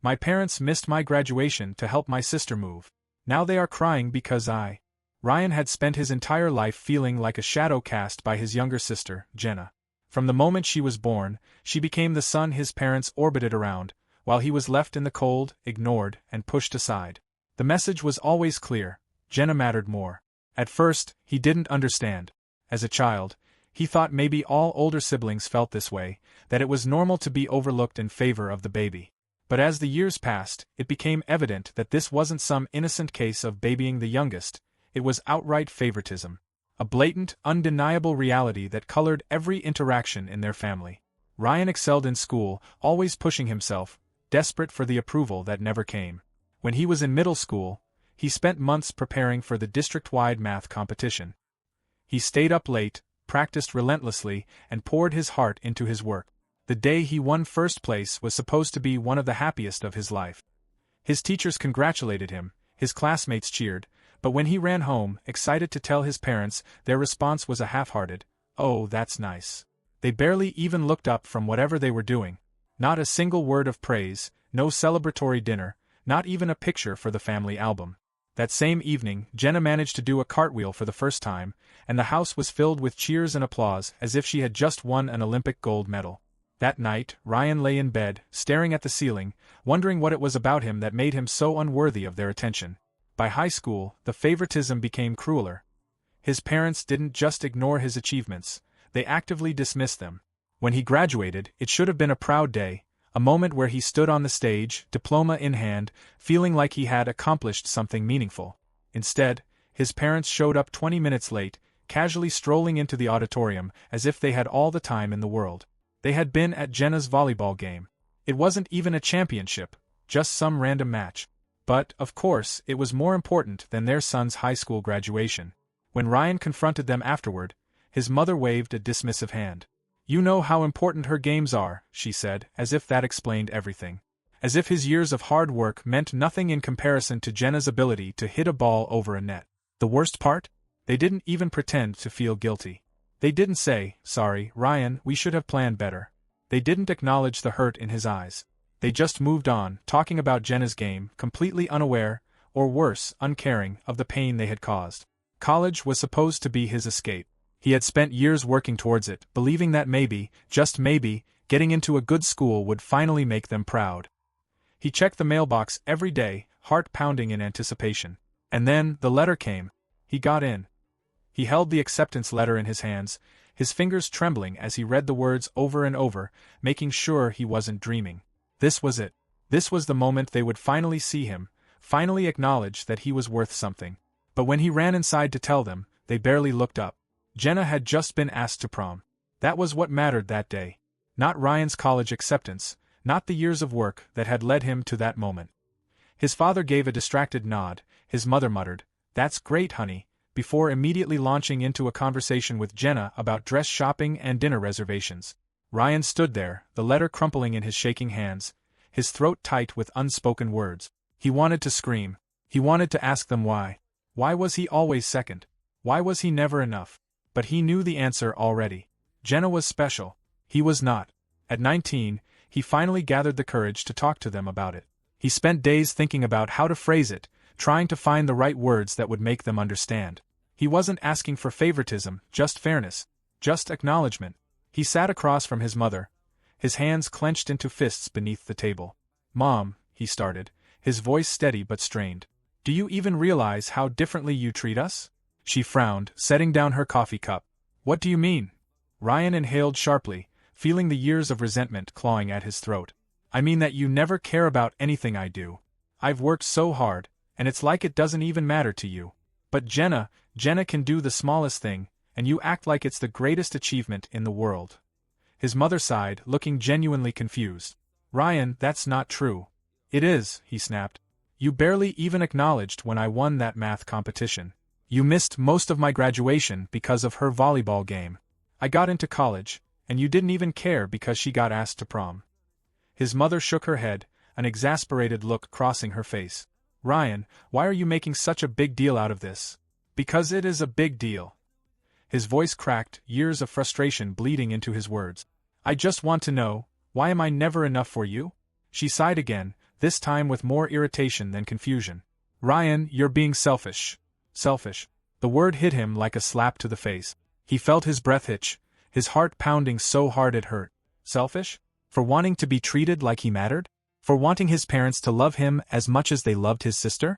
My parents missed my graduation to help my sister move. Now they are crying because Ryan had spent his entire life feeling like a shadow cast by his younger sister, Jenna. From the moment she was born, she became the sun his parents orbited around, while he was left in the cold, ignored, and pushed aside. The message was always clear: Jenna mattered more. At first, he didn't understand. As a child, he thought maybe all older siblings felt this way, that it was normal to be overlooked in favor of the baby. But as the years passed, it became evident that this wasn't some innocent case of babying the youngest, it was outright favoritism. A blatant, undeniable reality that colored every interaction in their family. Ryan excelled in school, always pushing himself, desperate for the approval that never came. When he was in middle school, he spent months preparing for the district-wide math competition. He stayed up late, practiced relentlessly, and poured his heart into his work. The day he won first place was supposed to be one of the happiest of his life. His teachers congratulated him, his classmates cheered, but when he ran home, excited to tell his parents, their response was a half-hearted, "Oh, that's nice." They barely even looked up from whatever they were doing. Not a single word of praise, no celebratory dinner, not even a picture for the family album. That same evening, Jenna managed to do a cartwheel for the first time, and the house was filled with cheers and applause as if she had just won an Olympic gold medal. That night, Ryan lay in bed, staring at the ceiling, wondering what it was about him that made him so unworthy of their attention. By high school, the favoritism became crueler. His parents didn't just ignore his achievements, they actively dismissed them. When he graduated, it should have been a proud day, a moment where he stood on the stage, diploma in hand, feeling like he had accomplished something meaningful. Instead, his parents showed up 20 minutes late, casually strolling into the auditorium as if they had all the time in the world. They had been at Jenna's volleyball game. It wasn't even a championship, just some random match. But, of course, it was more important than their son's high school graduation. When Ryan confronted them afterward, his mother waved a dismissive hand. "You know how important her games are," she said, as if that explained everything. As if his years of hard work meant nothing in comparison to Jenna's ability to hit a ball over a net. The worst part? They didn't even pretend to feel guilty. They didn't say, "Sorry, Ryan, we should have planned better." They didn't acknowledge the hurt in his eyes. They just moved on, talking about Jenna's game, completely unaware, or worse, uncaring, of the pain they had caused. College was supposed to be his escape. He had spent years working towards it, believing that maybe, just maybe, getting into a good school would finally make them proud. He checked the mailbox every day, heart pounding in anticipation. And then, the letter came. He got in. He held the acceptance letter in his hands, his fingers trembling as he read the words over and over, making sure he wasn't dreaming. This was it. This was the moment they would finally see him, finally acknowledge that he was worth something. But when he ran inside to tell them, they barely looked up. Jenna had just been asked to prom. That was what mattered that day. Not Ryan's college acceptance, not the years of work that had led him to that moment. His father gave a distracted nod, his mother muttered, "That's great, honey," before immediately launching into a conversation with Jenna about dress shopping and dinner reservations. Ryan stood there, the letter crumpling in his shaking hands, his throat tight with unspoken words. He wanted to scream. He wanted to ask them why. Why was he always second? Why was he never enough? But he knew the answer already. Jenna was special. He was not. At 19, he finally gathered the courage to talk to them about it. He spent days thinking about how to phrase it, trying to find the right words that would make them understand. He wasn't asking for favoritism, just fairness, just acknowledgement. He sat across from his mother, his hands clenched into fists beneath the table. "Mom," he started, his voice steady but strained. "Do you even realize how differently you treat us?" She frowned, setting down her coffee cup. "What do you mean?" Ryan inhaled sharply, feeling the years of resentment clawing at his throat. "I mean that you never care about anything I do. I've worked so hard, and it's like it doesn't even matter to you. But Jenna can do the smallest thing, and you act like it's the greatest achievement in the world." His mother sighed, looking genuinely confused. "Ryan, that's not true." "It is," he snapped. "You barely even acknowledged when I won that math competition. You missed most of my graduation because of her volleyball game. I got into college, and you didn't even care because she got asked to prom." His mother shook her head, an exasperated look crossing her face. "Ryan, why are you making such a big deal out of this?" "Because it is a big deal." His voice cracked, years of frustration bleeding into his words. "I just want to know, why am I never enough for you?" She sighed again, this time with more irritation than confusion. "Ryan, you're being selfish." Selfish. The word hit him like a slap to the face. He felt his breath hitch, his heart pounding so hard it hurt. Selfish? For wanting to be treated like he mattered? For wanting his parents to love him as much as they loved his sister?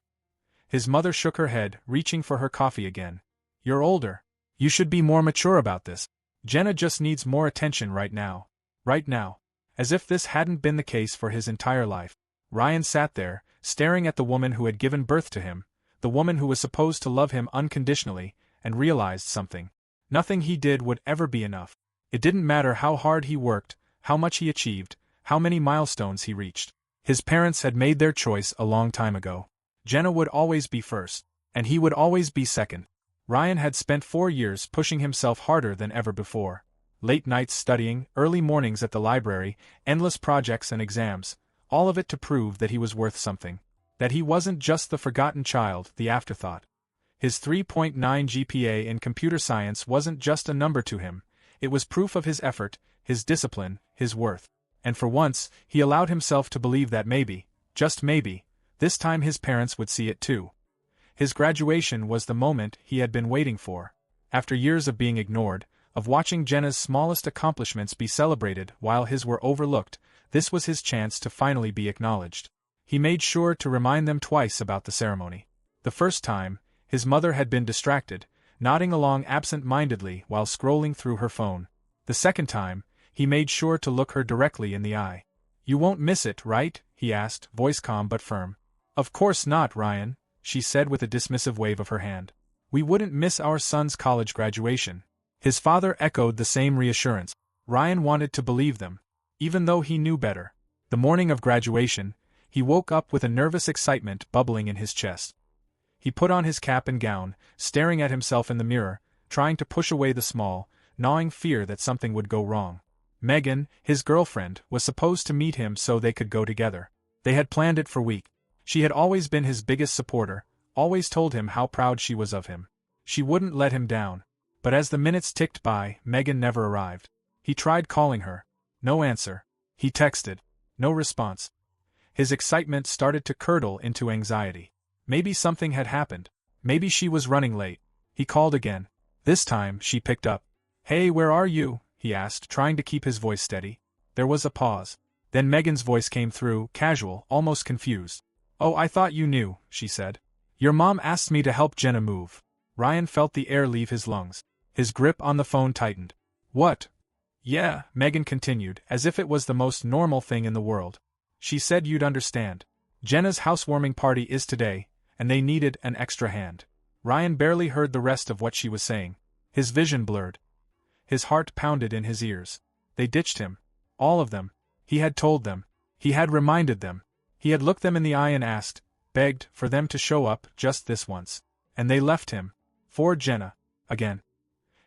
His mother shook her head, reaching for her coffee again. "You're older. You should be more mature about this. Jenna just needs more attention right now. Right now." As if this hadn't been the case for his entire life. Ryan sat there, staring at the woman who had given birth to him, the woman who was supposed to love him unconditionally, and realized something. Nothing he did would ever be enough. It didn't matter how hard he worked, how much he achieved, how many milestones he reached. His parents had made their choice a long time ago. Jenna would always be first, and he would always be second. Ryan had spent 4 years pushing himself harder than ever before. Late nights studying, early mornings at the library, endless projects and exams, all of it to prove that he was worth something. That he wasn't just the forgotten child, the afterthought. His 3.9 GPA in computer science wasn't just a number to him, it was proof of his effort, his discipline, his worth. And for once, he allowed himself to believe that maybe, just maybe, this time his parents would see it too. His graduation was the moment he had been waiting for. After years of being ignored, of watching Jenna's smallest accomplishments be celebrated while his were overlooked, this was his chance to finally be acknowledged. He made sure to remind them twice about the ceremony. The first time, his mother had been distracted, nodding along absent-mindedly while scrolling through her phone. The second time, he made sure to look her directly in the eye. "You won't miss it, right?" he asked, voice calm but firm. "Of course not, Ryan," she said with a dismissive wave of her hand. "We wouldn't miss our son's college graduation." His father echoed the same reassurance. Ryan wanted to believe them, even though he knew better. The morning of graduation, he woke up with a nervous excitement bubbling in his chest. He put on his cap and gown, staring at himself in the mirror, trying to push away the small, gnawing fear that something would go wrong. Megan, his girlfriend, was supposed to meet him so they could go together. They had planned it for weeks. She had always been his biggest supporter, always told him how proud she was of him. She wouldn't let him down. But as the minutes ticked by, Megan never arrived. He tried calling her. No answer. He texted. No response. His excitement started to curdle into anxiety. Maybe something had happened. Maybe she was running late. He called again. This time, she picked up. "Hey, where are you?" he asked, trying to keep his voice steady. There was a pause. Then Megan's voice came through, casual, almost confused. "Oh, I thought you knew," she said. "Your mom asked me to help Jenna move." Ryan felt the air leave his lungs. His grip on the phone tightened. "What?" "Yeah," Megan continued, as if it was the most normal thing in the world. "She said you'd understand. Jenna's housewarming party is today, and they needed an extra hand." Ryan barely heard the rest of what she was saying. His vision blurred. His heart pounded in his ears. They ditched him. All of them. He had told them. He had reminded them. He had looked them in the eye and asked, begged, for them to show up just this once. And they left him. For Jenna. Again.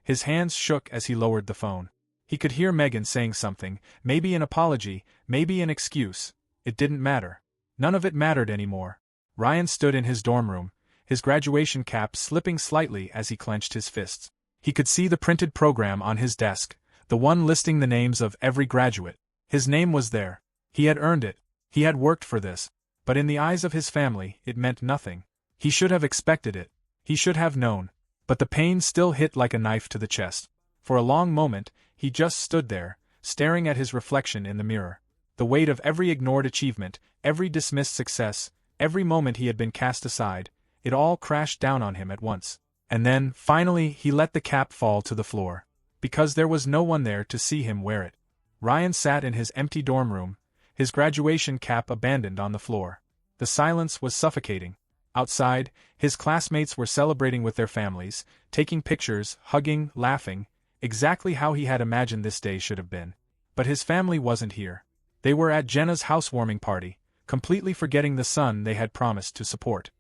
His hands shook as he lowered the phone. He could hear Megan saying something, maybe an apology, maybe an excuse. It didn't matter. None of it mattered anymore. Ryan stood in his dorm room, his graduation cap slipping slightly as he clenched his fists. He could see the printed program on his desk, the one listing the names of every graduate. His name was there. He had earned it. He had worked for this. But in the eyes of his family, it meant nothing. He should have expected it. He should have known. But the pain still hit like a knife to the chest. For a long moment, he just stood there, staring at his reflection in the mirror. The weight of every ignored achievement, every dismissed success, every moment he had been cast aside, it all crashed down on him at once. And then, finally, he let the cap fall to the floor. Because there was no one there to see him wear it. Ryan sat in his empty dorm room, his graduation cap abandoned on the floor. The silence was suffocating. Outside, his classmates were celebrating with their families, taking pictures, hugging, laughing, exactly how he had imagined this day should have been. But his family wasn't here. They were at Jenna's housewarming party, completely forgetting the son they had promised to support.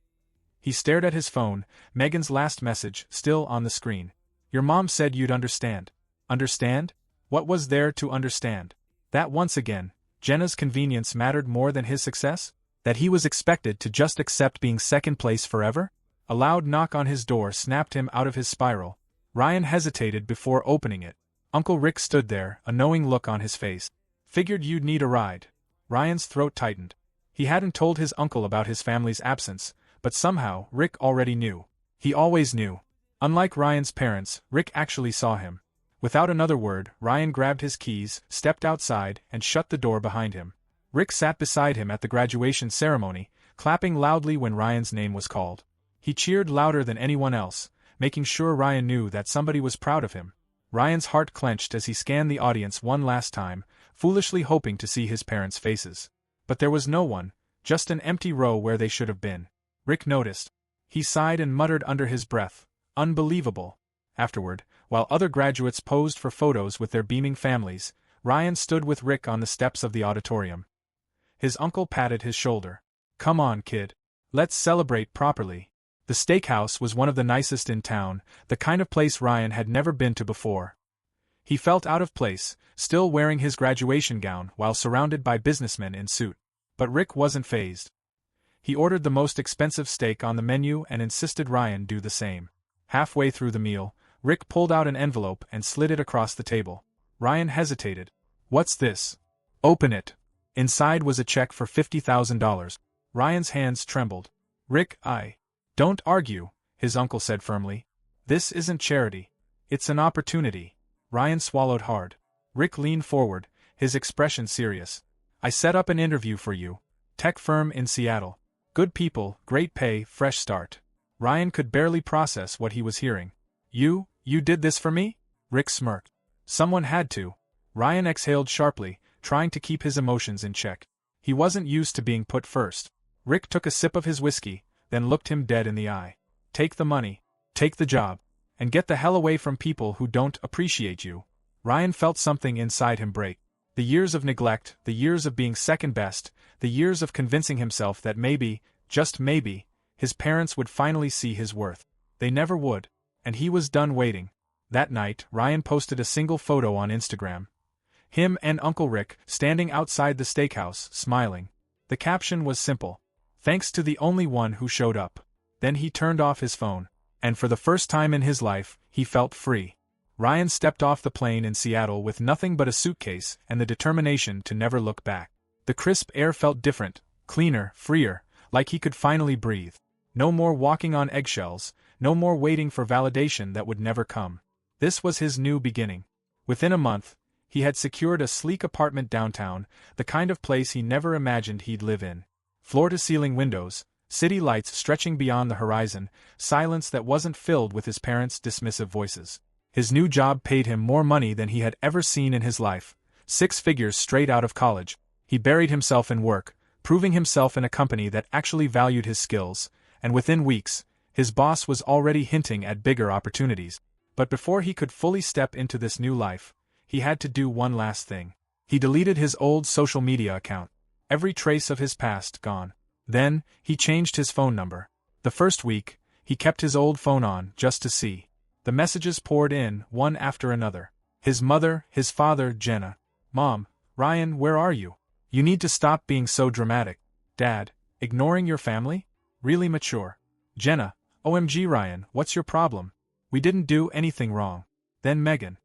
He stared at his phone, Megan's last message still on the screen. "Your mom said you'd understand." Understand? What was there to understand? That once again, Jenna's convenience mattered more than his success? That he was expected to just accept being second place forever? A loud knock on his door snapped him out of his spiral. Ryan hesitated before opening it. Uncle Rick stood there, a knowing look on his face. "Figured you'd need a ride." Ryan's throat tightened. He hadn't told his uncle about his family's absence, but somehow, Rick already knew. He always knew. Unlike Ryan's parents, Rick actually saw him. Without another word, Ryan grabbed his keys, stepped outside, and shut the door behind him. Rick sat beside him at the graduation ceremony, clapping loudly when Ryan's name was called. He cheered louder than anyone else, making sure Ryan knew that somebody was proud of him. Ryan's heart clenched as he scanned the audience one last time, foolishly hoping to see his parents' faces. But there was no one, just an empty row where they should have been. Rick noticed. He sighed and muttered under his breath, "Unbelievable." Afterward, while other graduates posed for photos with their beaming families, Ryan stood with Rick on the steps of the auditorium. His uncle patted his shoulder. "Come on, kid. Let's celebrate properly." The steakhouse was one of the nicest in town, the kind of place Ryan had never been to before. He felt out of place, still wearing his graduation gown while surrounded by businessmen in suit. But Rick wasn't fazed. He ordered the most expensive steak on the menu and insisted Ryan do the same. Halfway through the meal, Rick pulled out an envelope and slid it across the table. Ryan hesitated. "What's this?" "Open it." Inside was a check for $50,000. Ryan's hands trembled. "Rick, Don't argue," his uncle said firmly. "This isn't charity. It's an opportunity." Ryan swallowed hard. Rick leaned forward, his expression serious. "I set up an interview for you. Tech firm in Seattle. Good people, great pay, fresh start." Ryan could barely process what he was hearing. You did this for me?" Rick smirked. "Someone had to." Ryan exhaled sharply, trying to keep his emotions in check. He wasn't used to being put first. Rick took a sip of his whiskey, then looked him dead in the eye. "Take the money, take the job, and get the hell away from people who don't appreciate you." Ryan felt something inside him break. The years of neglect, the years of being second best, the years of convincing himself that maybe, just maybe, his parents would finally see his worth. They never would, and he was done waiting. That night, Ryan posted a single photo on Instagram. Him and Uncle Rick standing outside the steakhouse, smiling. The caption was simple. "Thanks to the only one who showed up." Then he turned off his phone, and for the first time in his life, he felt free. Ryan stepped off the plane in Seattle with nothing but a suitcase and the determination to never look back. The crisp air felt different, cleaner, freer, like he could finally breathe. No more walking on eggshells, no more waiting for validation that would never come. This was his new beginning. Within a month, he had secured a sleek apartment downtown, the kind of place he never imagined he'd live in. Floor-to-ceiling windows, city lights stretching beyond the horizon, silence that wasn't filled with his parents' dismissive voices. His new job paid him more money than he had ever seen in his life, 6 figures straight out of college. He buried himself in work, proving himself in a company that actually valued his skills, and within weeks, his boss was already hinting at bigger opportunities. But before he could fully step into this new life, he had to do one last thing. He deleted his old social media account. Every trace of his past gone. Then, he changed his phone number. The first week, he kept his old phone on just to see. The messages poured in, one after another. His mother, his father, Jenna. "Mom, Ryan, where are you? You need to stop being so dramatic." "Dad, ignoring your family? Really mature." Jenna, "OMG Ryan, what's your problem? We didn't do anything wrong." Then Megan,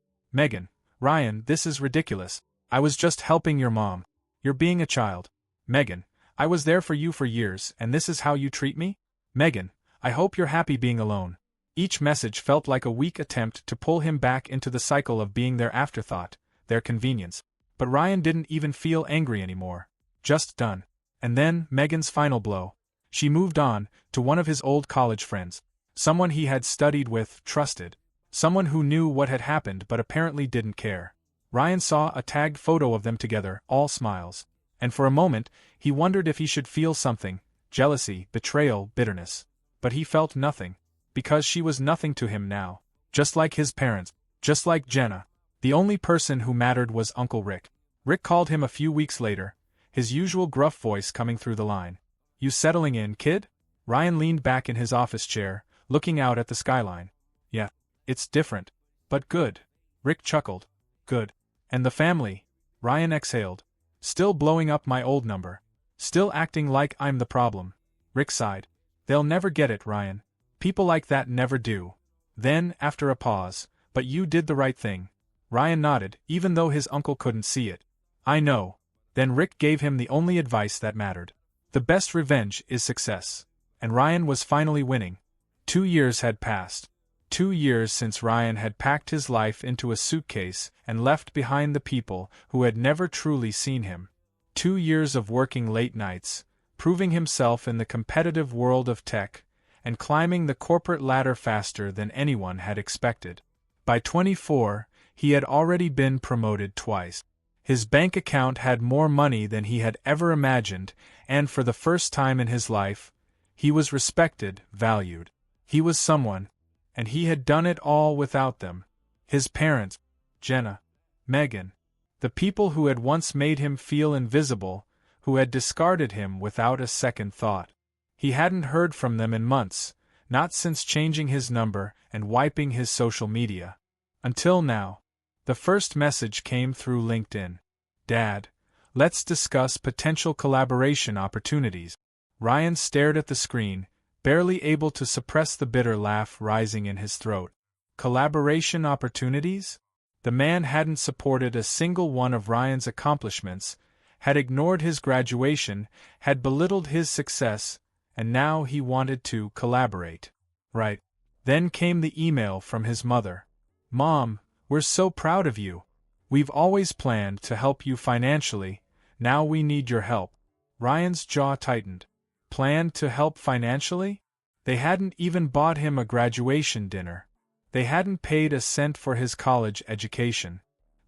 "Ryan, this is ridiculous. I was just helping your mom. You're being a child." Megan, "I was there for you for years and this is how you treat me?" Megan, "I hope you're happy being alone." Each message felt like a weak attempt to pull him back into the cycle of being their afterthought, their convenience. But Ryan didn't even feel angry anymore. Just done. And then, Megan's final blow. She moved on, to one of his old college friends. Someone he had studied with, trusted. Someone who knew what had happened but apparently didn't care. Ryan saw a tagged photo of them together, all smiles. And for a moment, he wondered if he should feel something, jealousy, betrayal, bitterness. But he felt nothing. Because she was nothing to him now. Just like his parents. Just like Jenna. The only person who mattered was Uncle Rick. Rick called him a few weeks later, his usual gruff voice coming through the line. "You settling in, kid?" Ryan leaned back in his office chair, looking out at the skyline. "Yeah. It's different. But good." Rick chuckled. "Good. And the family?" Ryan exhaled. "Still blowing up my old number. Still acting like I'm the problem." Rick sighed. "They'll never get it, Ryan. People like that never do." Then, after a pause, "But you did the right thing." Ryan nodded, even though his uncle couldn't see it. "I know." Then Rick gave him the only advice that mattered. The best revenge is success. And Ryan was finally winning. 2 years had passed. 2 years since Ryan had packed his life into a suitcase and left behind the people who had never truly seen him. 2 years of working late nights, proving himself in the competitive world of tech, and climbing the corporate ladder faster than anyone had expected. By 24, he had already been promoted twice. His bank account had more money than he had ever imagined, and for the first time in his life, he was respected, valued. He was someone, and he had done it all without them. His parents, Jenna, Megan, the people who had once made him feel invisible, who had discarded him without a second thought. He hadn't heard from them in months, not since changing his number and wiping his social media. Until now. The first message came through LinkedIn. "Dad, let's discuss potential collaboration opportunities." Ryan stared at the screen, barely able to suppress the bitter laugh rising in his throat. Collaboration opportunities? The man hadn't supported a single one of Ryan's accomplishments, had ignored his graduation, had belittled his success, and now he wanted to collaborate. Right. Then came the email from his mother. "Mom, we're so proud of you. We've always planned to help you financially, now we need your help." Ryan's jaw tightened. Planned to help financially? They hadn't even bought him a graduation dinner. They hadn't paid a cent for his college education.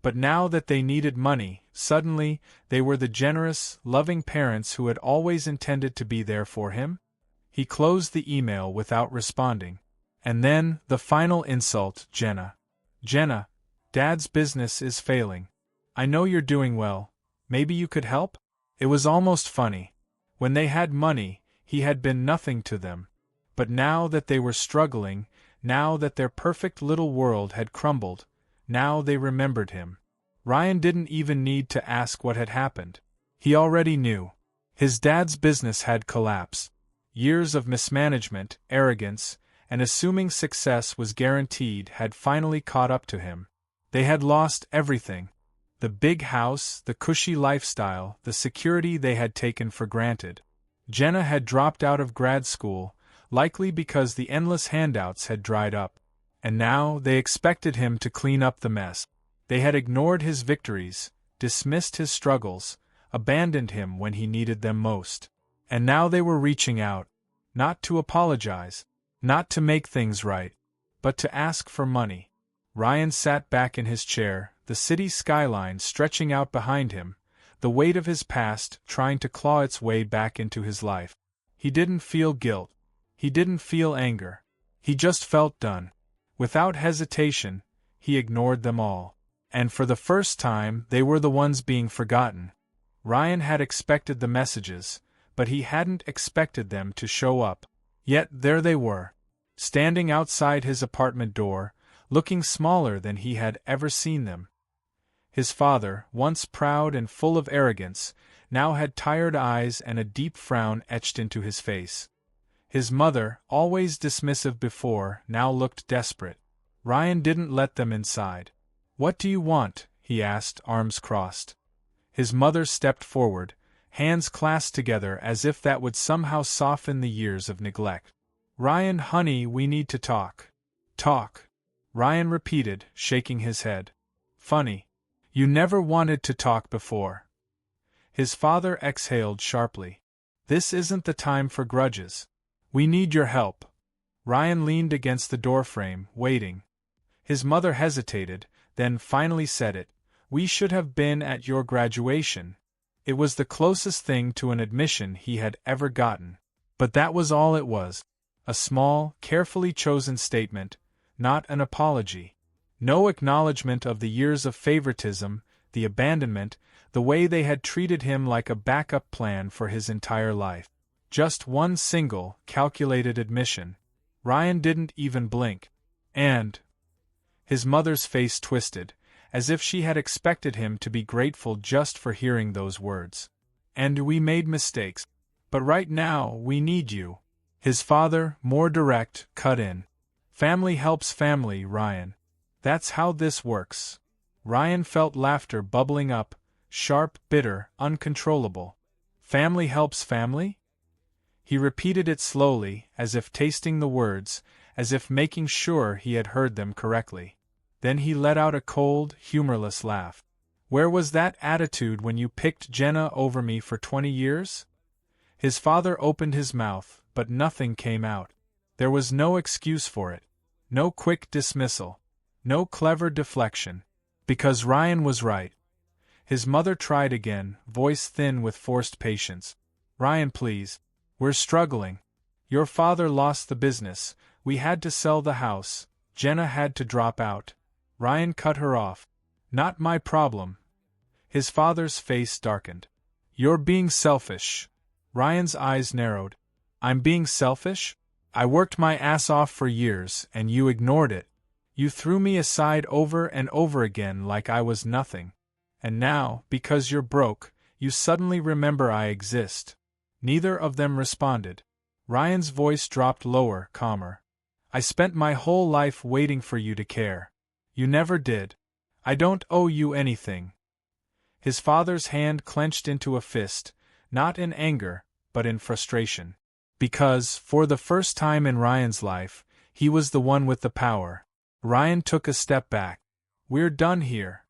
But now that they needed money, suddenly, they were the generous, loving parents who had always intended to be there for him? He closed the email without responding. And then, the final insult, Jenna. "Jenna, Dad's business is failing. I know you're doing well. Maybe you could help?" It was almost funny. When they had money, he had been nothing to them. But now that they were struggling, now that their perfect little world had crumbled, now they remembered him. Ryan didn't even need to ask what had happened. He already knew. His dad's business had collapsed. Years of mismanagement, arrogance, and assuming success was guaranteed had finally caught up to him. They had lost everything. The big house, the cushy lifestyle, the security they had taken for granted. Jenna had dropped out of grad school, likely because the endless handouts had dried up. And now they expected him to clean up the mess. They had ignored his victories, dismissed his struggles, abandoned him when he needed them most. And now they were reaching out, not to apologize, not to make things right, but to ask for money. Ryan sat back in his chair, the city skyline stretching out behind him, the weight of his past trying to claw its way back into his life. He didn't feel guilt. He didn't feel anger. He just felt done. Without hesitation, he ignored them all. And for the first time, they were the ones being forgotten. Ryan had expected the messages, but he hadn't expected them to show up. Yet there they were, standing outside his apartment door, looking smaller than he had ever seen them. His father, once proud and full of arrogance, now had tired eyes and a deep frown etched into his face. His mother, always dismissive before, now looked desperate. Ryan didn't let them inside. "What do you want?" he asked, arms crossed. His mother stepped forward, hands clasped together as if that would somehow soften the years of neglect. "Ryan, honey, we need to talk." "Talk," Ryan repeated, shaking his head. "Funny. You never wanted to talk before." His father exhaled sharply. "This isn't the time for grudges. We need your help." Ryan leaned against the doorframe, waiting. His mother hesitated, then finally said it. "We should have been at your graduation." It was the closest thing to an admission he had ever gotten. But that was all it was. A small, carefully chosen statement, not an apology. No acknowledgement of the years of favoritism, the abandonment, the way they had treated him like a backup plan for his entire life. Just one single, calculated admission. Ryan didn't even blink. And his mother's face twisted, as if she had expected him to be grateful just for hearing those words. "And we made mistakes. But right now, we need you." His father, more direct, cut in. "Family helps family, Ryan. That's how this works." Ryan felt laughter bubbling up, sharp, bitter, uncontrollable. "Family helps family?" He repeated it slowly, as if tasting the words, as if making sure he had heard them correctly. Then he let out a cold, humorless laugh. Where was that attitude when you picked Jenna over me for 20 years? His father opened his mouth, but nothing came out. There was no excuse for it. No quick dismissal. No clever deflection. Because Ryan was right. His mother tried again, voice thin with forced patience. Ryan, please. We're struggling. Your father lost the business. We had to sell the house. Jenna had to drop out. Ryan cut her off. Not my problem. His father's face darkened. You're being selfish. Ryan's eyes narrowed. I'm being selfish? I worked my ass off for years, and you ignored it. You threw me aside over and over again like I was nothing. And now, because you're broke, you suddenly remember I exist. Neither of them responded. Ryan's voice dropped lower, calmer. I spent my whole life waiting for you to care. You never did. I don't owe you anything. His father's hand clenched into a fist, not in anger, but in frustration. Because, for the first time in Ryan's life, he was the one with the power. Ryan took a step back. We're done here.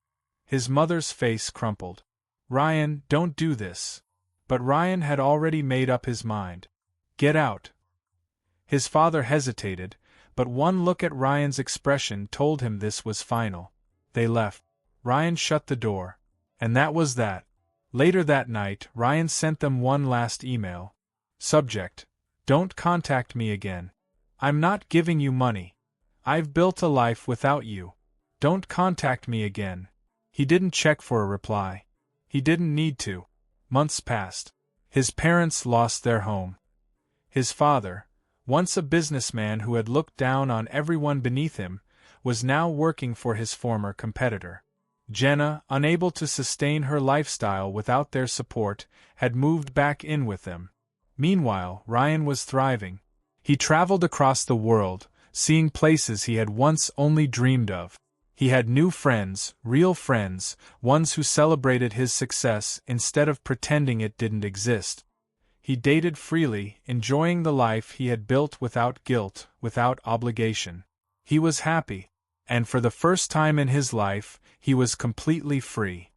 His mother's face crumpled. Ryan, don't do this. But Ryan had already made up his mind. Get out. His father hesitated, but one look at Ryan's expression told him this was final. They left. Ryan shut the door. And that was that. Later that night, Ryan sent them one last email. Subject: Don't contact me again. I'm not giving you money. I've built a life without you. Don't contact me again. He didn't check for a reply. He didn't need to. Months passed. His parents lost their home. His father, once a businessman who had looked down on everyone beneath him, was now working for his former competitor. Jenna, unable to sustain her lifestyle without their support, had moved back in with them. Meanwhile, Ryan was thriving. He traveled across the world, seeing places he had once only dreamed of. He had new friends, real friends, ones who celebrated his success instead of pretending it didn't exist. He dated freely, enjoying the life he had built without guilt, without obligation. He was happy, and for the first time in his life, he was completely free.